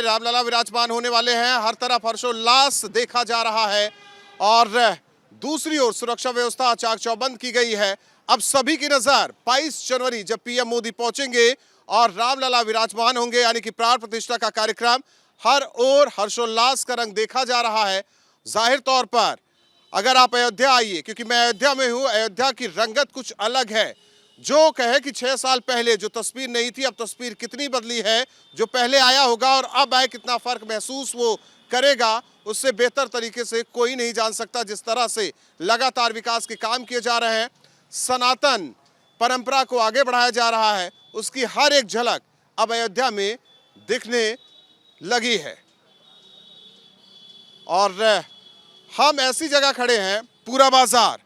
रामलला विराजमान होने वाले हैं। हर तरफ हर्षोल्लास देखा जा रहा है और दूसरी ओर सुरक्षा व्यवस्था चाक चौबंद की गई है। अब सभी की नजर 22 जनवरी जब पीएम मोदी पहुंचेंगे और रामलला विराजमान होंगे, यानी कि प्राण प्रतिष्ठा का कार्यक्रम, हर ओर हर्षोल्लास का रंग देखा जा रहा है। जाहिर तौर पर अगर आप अयोध्या आइए, क्योंकि मैं अयोध्या में हूं, अयोध्या की रंगत कुछ अलग है। जो कहे कि 6 साल पहले जो तस्वीर नहीं थी, अब तस्वीर कितनी बदली है, जो पहले आया होगा और अब आए कितना फर्क महसूस वो करेगा, उससे बेहतर तरीके से कोई नहीं जान सकता। जिस तरह से लगातार विकास के काम किए जा रहे हैं, सनातन परंपरा को आगे बढ़ाया जा रहा है, उसकी हर एक झलक अब अयोध्या में दिखने लगी है। और हम ऐसी जगह खड़े हैं, पूरा बाजार।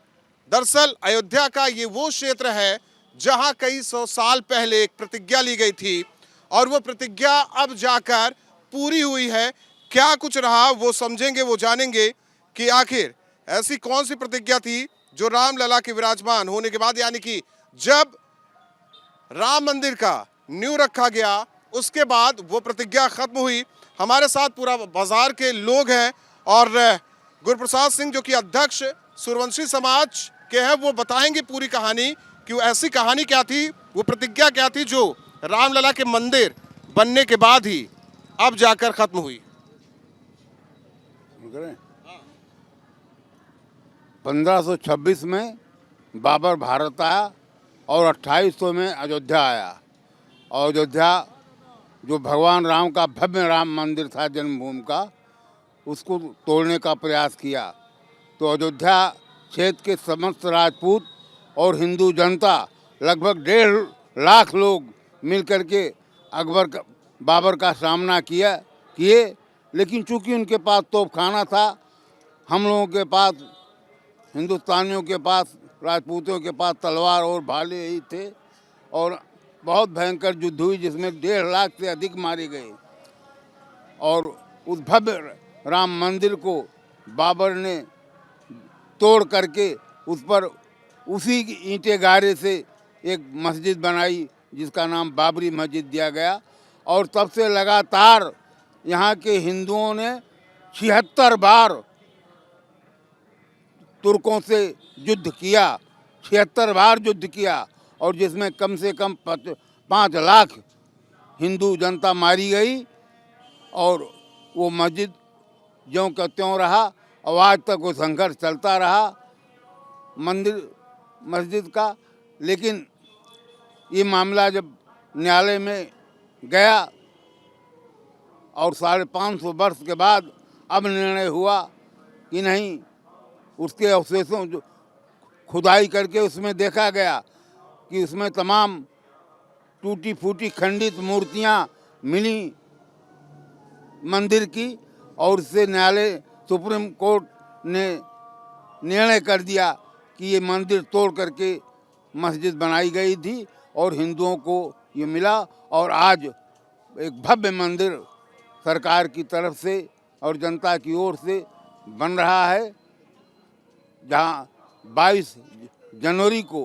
दरअसल अयोध्या का ये वो क्षेत्र है जहां कई 100 साल पहले एक प्रतिज्ञा ली गई थी और वो प्रतिज्ञा अब जाकर पूरी हुई है। क्या कुछ रहा वो समझेंगे, वो जानेंगे कि आखिर ऐसी कौन सी प्रतिज्ञा थी जो रामलला के विराजमान होने के बाद, यानी कि जब राम मंदिर का नींव रखा गया उसके बाद वो प्रतिज्ञा खत्म हुई। हमारे साथ पूरा बाजार के लोग हैं और गुरुप्रसाद सिंह जो कि अध्यक्ष सूर्यवंशी समाज के हैं, वो बताएंगे पूरी कहानी कि वो ऐसी कहानी क्या थी, वो प्रतिज्ञा क्या थी जो रामलला के मंदिर बनने के बाद ही अब जाकर खत्म हुई। 1526 में बाबर भारत आया और 2800 में अयोध्या आया। और अयोध्या जो भगवान राम का भव्य राम मंदिर था जन्मभूमि का, उसको तोड़ने का प्रयास किया। तो अयोध्या क्षेत्र के समस्त राजपूत और हिंदू जनता, लगभग 1.5 लाख लोग मिलकर के बाबर का सामना किए। लेकिन चूंकि उनके पास तोपखाना था, हम लोगों के पास, हिंदुस्तानियों के पास, राजपूतों के पास तलवार और भाले ही थे और बहुत भयंकर युद्ध हुई जिसमें 1.5 लाख से अधिक मारे गए। और उस भव्य राम मंदिर को बाबर ने तोड़ करके उस पर उसी ईंटे गारे से एक मस्जिद बनाई जिसका नाम बाबरी मस्जिद दिया गया। और तब से लगातार यहाँ के हिंदुओं ने 76 बार तुर्कों से युद्ध किया, 76 बार युद्ध किया, और जिसमें कम से कम 5 लाख हिंदू जनता मारी गई। और वो मस्जिद ज्यों का त्यों रहा और आज तक वो संघर्ष चलता रहा मस्जिद का। लेकिन ये मामला जब न्यायालय में गया और 550 वर्ष के बाद अब निर्णय हुआ कि नहीं, उसके अवशेषों जो खुदाई करके उसमें देखा गया कि उसमें तमाम टूटी फूटी खंडित मूर्तियां मिली मंदिर की। और उससे न्यायालय, सुप्रीम कोर्ट ने निर्णय कर दिया कि ये मंदिर तोड़ करके मस्जिद बनाई गई थी और हिंदुओं को ये मिला। और आज एक भव्य मंदिर सरकार की तरफ से और जनता की ओर से बन रहा है, जहाँ 22 जनवरी को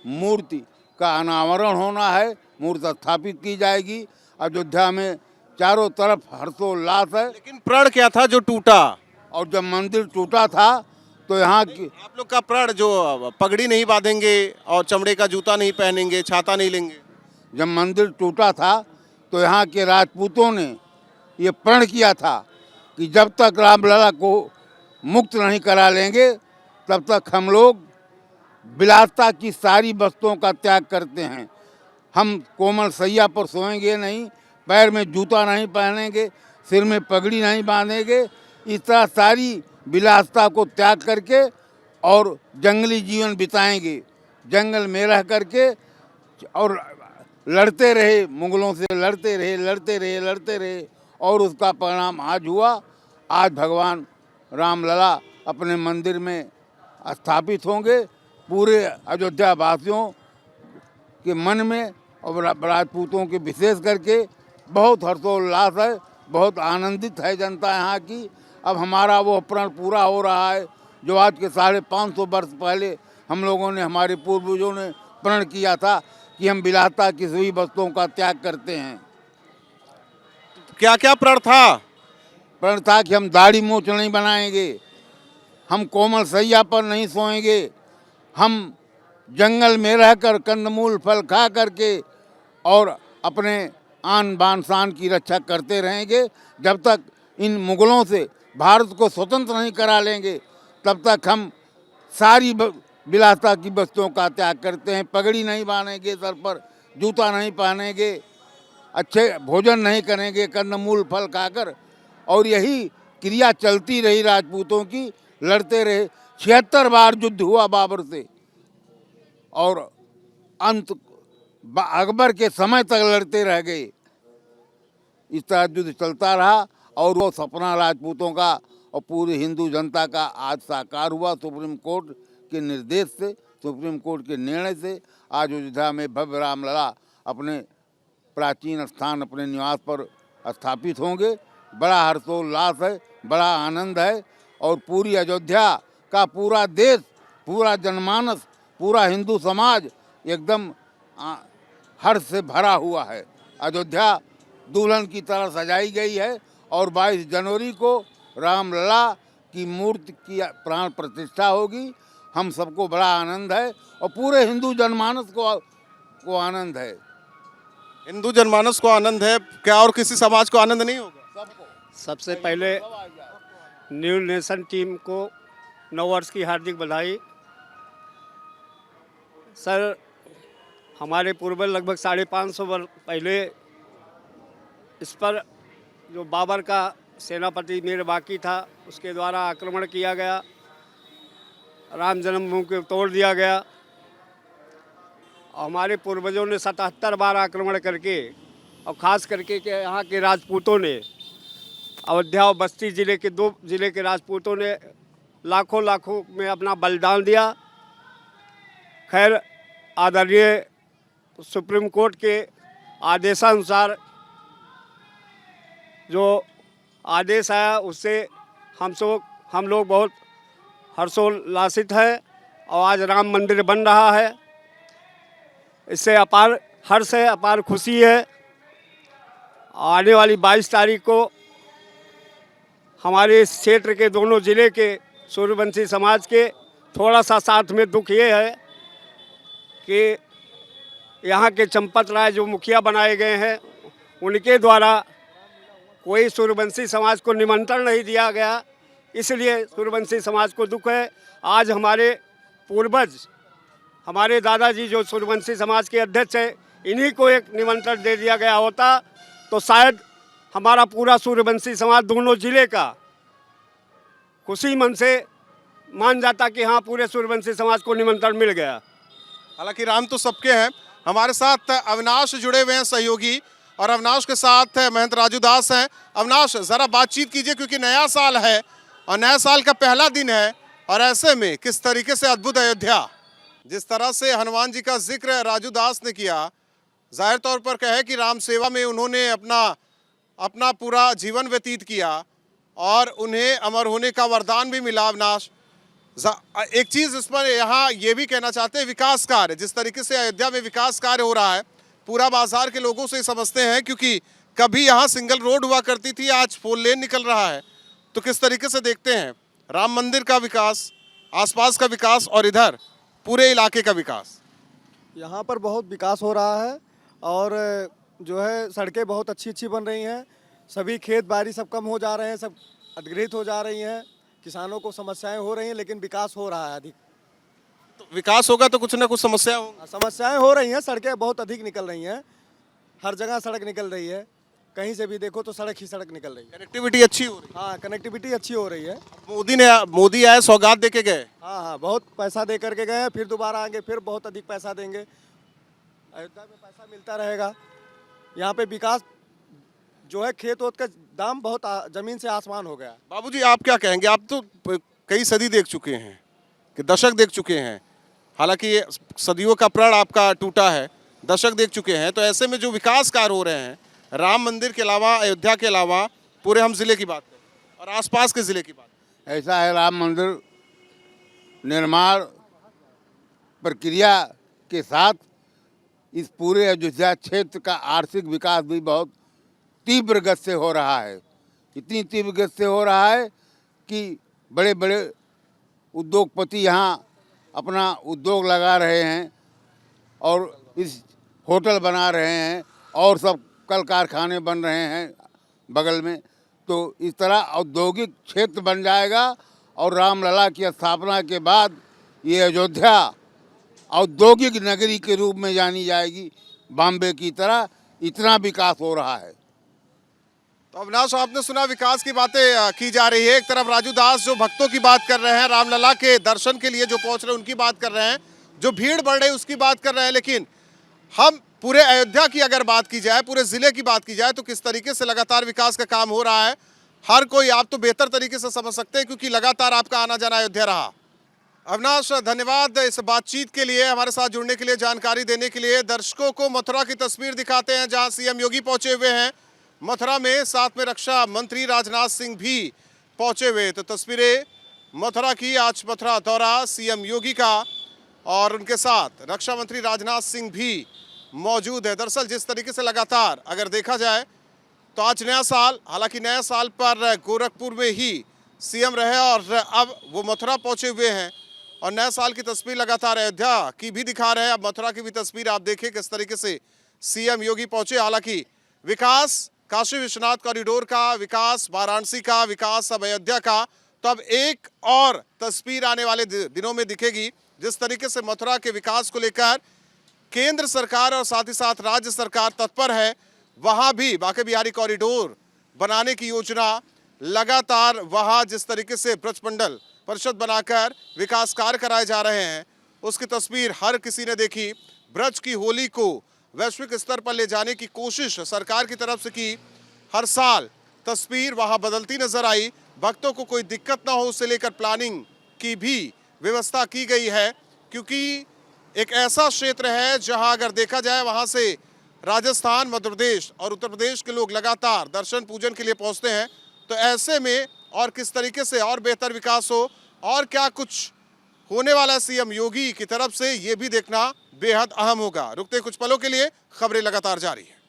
मूर्ति का अनावरण होना है, मूर्ति स्थापित की जाएगी। अयोध्या में चारों तरफ हर्षोल्लास है। लेकिन प्रण क्या था जो टूटा? और जब मंदिर टूटा था तो यहाँ की, आप लोग का प्रण जो पगड़ी नहीं बांधेंगे और चमड़े का जूता नहीं पहनेंगे, छाता नहीं लेंगे, जब मंदिर टूटा था तो यहाँ के राजपूतों ने ये प्रण किया था कि जब तक रामलला को मुक्त नहीं करा लेंगे तब तक हम लोग विलासता की सारी वस्तुओं का त्याग करते हैं। हम कोमल सैया पर सोएंगे नहीं, पैर में जूता नहीं पहनेंगे, सिर में पगड़ी नहीं बांधेंगे। इस तरह सारी विलासता को त्याग करके और जंगली जीवन बिताएंगे, जंगल में रह करके। और लड़ते रहे, मुगलों से लड़ते रहे और उसका परिणाम आज हुआ। आज भगवान रामलला अपने मंदिर में स्थापित होंगे। पूरे अयोध्या वासियों के मन में और राजपूतों के विशेष करके बहुत हर्षोल्लास है, बहुत आनंदित है जनता यहाँ की। अब हमारा वो प्रण पूरा हो रहा है जो आज के 550 वर्ष पहले हम लोगों ने, हमारे पूर्वजों ने प्रण किया था कि हम विलासता की सभी वस्तुओं का त्याग करते हैं। क्या क्या प्रण था? प्रण था कि हम दाढ़ी मूंछ नहीं बनाएंगे, हम कोमल सैया पर नहीं सोएंगे, हम जंगल में रहकर कंदमूल फल खा करके और अपने आन बान शान की रक्षा करते रहेंगे। जब तक इन मुगलों से भारत को स्वतंत्र नहीं करा लेंगे तब तक हम सारी विलासता की वस्तुओं का त्याग करते हैं। पगड़ी नहीं बांधेंगे सर पर, जूता नहीं पहनेंगे, अच्छे भोजन नहीं करेंगे कंदमूल फल खाकर। और यही क्रिया चलती रही राजपूतों की, लड़ते रहे। 76 बार युद्ध हुआ बाबर से और अंत अकबर के समय तक लड़ते रह गए। इस तरह युद्ध चलता रहा और वो सपना राजपूतों का और पूरी हिंदू जनता का आज साकार हुआ। सुप्रीम कोर्ट के निर्देश से, सुप्रीम कोर्ट के निर्णय से आज अयोध्या में भव्य रामलला अपने प्राचीन स्थान, अपने निवास पर स्थापित होंगे। बड़ा हर्षोल्लास है, बड़ा आनंद है और पूरी अयोध्या का पूरा देश, पूरा जनमानस, पूरा हिंदू समाज एकदम हर्ष से भरा हुआ है। अयोध्या दुल्हन की तरह सजाई गई है और 22 जनवरी को रामलला की मूर्ति की प्राण प्रतिष्ठा होगी। हम सबको बड़ा आनंद है और पूरे हिंदू जनमानस को आनंद है। हिंदू जनमानस को आनंद है, क्या और किसी समाज को आनंद नहीं होगा? सबसे पहले न्यू नेशन टीम को नववर्ष की हार्दिक बधाई। सर, हमारे पूर्वज लगभग 550 वर्ष पहले इस पर जो बाबर का सेनापति मीर बाकी था उसके द्वारा आक्रमण किया गया, राम जन्मभूमि को तोड़ दिया गया। हमारे पूर्वजों ने 77 बार आक्रमण करके और ख़ास करके के यहाँ के राजपूतों ने, अयोध्या और बस्ती ज़िले के 2 ज़िले के राजपूतों ने लाखों में अपना बलिदान दिया। खैर, आदरणीय सुप्रीम कोर्ट के आदेशानुसार जो आदेश आया उससे हम लोग बहुत हर्षोल्लासित है और आज राम मंदिर बन रहा है। इससे अपार हर्ष है, अपार खुशी है। आने वाली 22 तारीख को हमारे इस क्षेत्र के दोनों ज़िले के सूर्यवंशी समाज के थोड़ा सा साथ में दुख ये है कि यहाँ के चंपत राय जो मुखिया बनाए गए हैं उनके द्वारा कोई सूर्यवंशी समाज को निमंत्रण नहीं दिया गया, इसलिए सूर्यवंशी समाज को दुख है। आज हमारे पूर्वज, हमारे दादाजी जो सूर्यवंशी समाज के अध्यक्ष हैं, इन्हीं को एक निमंत्रण दे दिया गया होता तो शायद हमारा पूरा सूर्यवंशी समाज दोनों ज़िले का खुशी मन से मान जाता कि हाँ, पूरे सूर्यवंशी समाज को निमंत्रण मिल गया। हालांकि राम तो सबके हैं। हमारे साथ अविनाश जुड़े हुए हैं, सहयोगी, और अविनाश के साथ महंत राजू दास हैं। अविनाश, ज़रा बातचीत कीजिए क्योंकि नया साल है और नया साल का पहला दिन है और ऐसे में किस तरीके से अद्भुत अयोध्या, जिस तरह से हनुमान जी का जिक्र राजू दास ने किया, जाहिर तौर पर कहे कि राम सेवा में उन्होंने अपना पूरा जीवन व्यतीत किया और उन्हें अमर होने का वरदान भी मिला। अविनाश, एक चीज़ इस पर यहाँ ये भी कहना चाहते हैं, विकास कार्य, जिस तरीके से अयोध्या में विकास कार्य हो रहा है, पूरा बाजार के लोगों से समझते हैं क्योंकि कभी यहाँ सिंगल रोड हुआ करती थी, आज 4 लेन निकल रहा है। तो किस तरीके से देखते हैं राम मंदिर का विकास, आसपास का विकास और इधर पूरे इलाके का विकास? यहाँ पर बहुत विकास हो रहा है और जो है सड़कें बहुत अच्छी बन रही हैं। सभी खेत बाड़ी सब कम हो जा रहे हैं, सब अधिग्रहित हो जा रही हैं। किसानों को समस्याएं हो रही हैं लेकिन विकास हो रहा है अधिक। तो विकास होगा तो कुछ ना कुछ समस्या होगी। समस्याएं हो रही हैं, सड़कें बहुत अधिक निकल रही हैं, हर जगह सड़क निकल रही है, कहीं से भी देखो तो सड़क ही सड़क निकल रही है। कनेक्टिविटी अच्छी हो रही है। हाँ, कनेक्टिविटी अच्छी हो रही है। मोदी आए, सौगात दे के गए। हाँ, बहुत पैसा दे करके गए, फिर दोबारा आएंगे, फिर बहुत अधिक पैसा देंगे। अयोध्या में पैसा मिलता रहेगा। यहाँ पे विकास जो है, खेत वोत का दाम बहुत जमीन से आसमान हो गया। बाबूजी, आप क्या कहेंगे? आप तो कई सदी देख चुके हैं, कि दशक देख चुके हैं, हालांकि ये सदियों का प्रण आपका टूटा है, दशक देख चुके हैं। तो ऐसे में जो विकास कार्य हो रहे हैं राम मंदिर के अलावा, अयोध्या के अलावा, पूरे हम जिले की बात करें और आसपास के जिले की बात, ऐसा है, राम मंदिर निर्माण प्रक्रिया के साथ इस पूरे अयोध्या क्षेत्र का आर्थिक विकास भी बहुत तीव्र गति से हो रहा है, इतनी तीव्र गति से हो रहा है कि बड़े बड़े उद्योगपति यहाँ अपना उद्योग लगा रहे हैं और इस होटल बना रहे हैं और सब कल कारखाने बन रहे हैं बगल में। तो इस तरह औद्योगिक क्षेत्र बन जाएगा और रामलला की स्थापना के बाद ये अयोध्या औद्योगिक नगरी के रूप में जानी जाएगी, बॉम्बे की तरह। इतना विकास हो रहा है। तो अविनाश, आपने सुना विकास की बातें की जा रही है। एक तरफ राजू दास जो भक्तों की बात कर रहे हैं, रामलला के दर्शन के लिए जो पहुंच रहे हैं उनकी बात कर रहे हैं, जो भीड़ बढ़ रही है उसकी बात कर रहे हैं। लेकिन हम पूरे अयोध्या की अगर बात की जाए, पूरे जिले की बात की जाए, तो किस तरीके से लगातार विकास का काम हो रहा है हर कोई आप तो बेहतर तरीके से समझ सकते हैं, क्योंकि लगातार आपका आना जाना अयोध्या रहा। अविनाश, धन्यवाद इस बातचीत के लिए, हमारे साथ जुड़ने के लिए, जानकारी देने के लिए। दर्शकों को मथुरा की तस्वीर दिखाते हैं जहां सीएम योगी पहुंचे हुए हैं मथुरा में, साथ में रक्षा मंत्री राजनाथ सिंह भी पहुंचे हुए। तो तस्वीरें मथुरा की, आज मथुरा दौरा सीएम योगी का और उनके साथ रक्षा मंत्री राजनाथ सिंह भी मौजूद है। दरअसल जिस तरीके से लगातार अगर देखा जाए तो आज नया साल, हालांकि नया साल पर गोरखपुर में ही सीएम रहे और अब वो मथुरा पहुंचे हुए हैं और नए साल की तस्वीर लगातार अयोध्या की भी दिखा रहे हैं। अब मथुरा की भी तस्वीर आप देखिए किस तरीके से सीएम योगी पहुंचे। हालांकि विकास काशी विश्वनाथ कॉरिडोर का, विकास वाराणसी का, विकास अब अयोध्या का, तो अब एक और तस्वीर आने वाले दिनों में दिखेगी। जिस तरीके से मथुरा के विकास को लेकर केंद्र सरकार और साथ ही साथ राज्य सरकार तत्पर है, वहां भी बांके बिहारी कॉरिडोर बनाने की योजना लगातार, वहां जिस तरीके से ब्रज मंडल परिषद बनाकर विकास कार्य कराए जा रहे हैं उसकी तस्वीर हर किसी ने देखी। ब्रज की होली को वैश्विक स्तर पर ले जाने की कोशिश सरकार की तरफ से की, हर साल तस्वीर वहां बदलती नजर आई। भक्तों को कोई दिक्कत ना हो उसे लेकर प्लानिंग की भी व्यवस्था की गई है, क्योंकि एक ऐसा क्षेत्र है जहां अगर देखा जाए वहां से राजस्थान, मध्य प्रदेश और उत्तर प्रदेश के लोग लगातार दर्शन पूजन के लिए पहुंचते हैं। तो ऐसे में और किस तरीके से और बेहतर विकास हो और क्या कुछ होने वाला सीएम योगी की तरफ से, ये भी देखना बेहद अहम होगा। रुकते कुछ पलों के लिए, खबरें लगातार जारी है।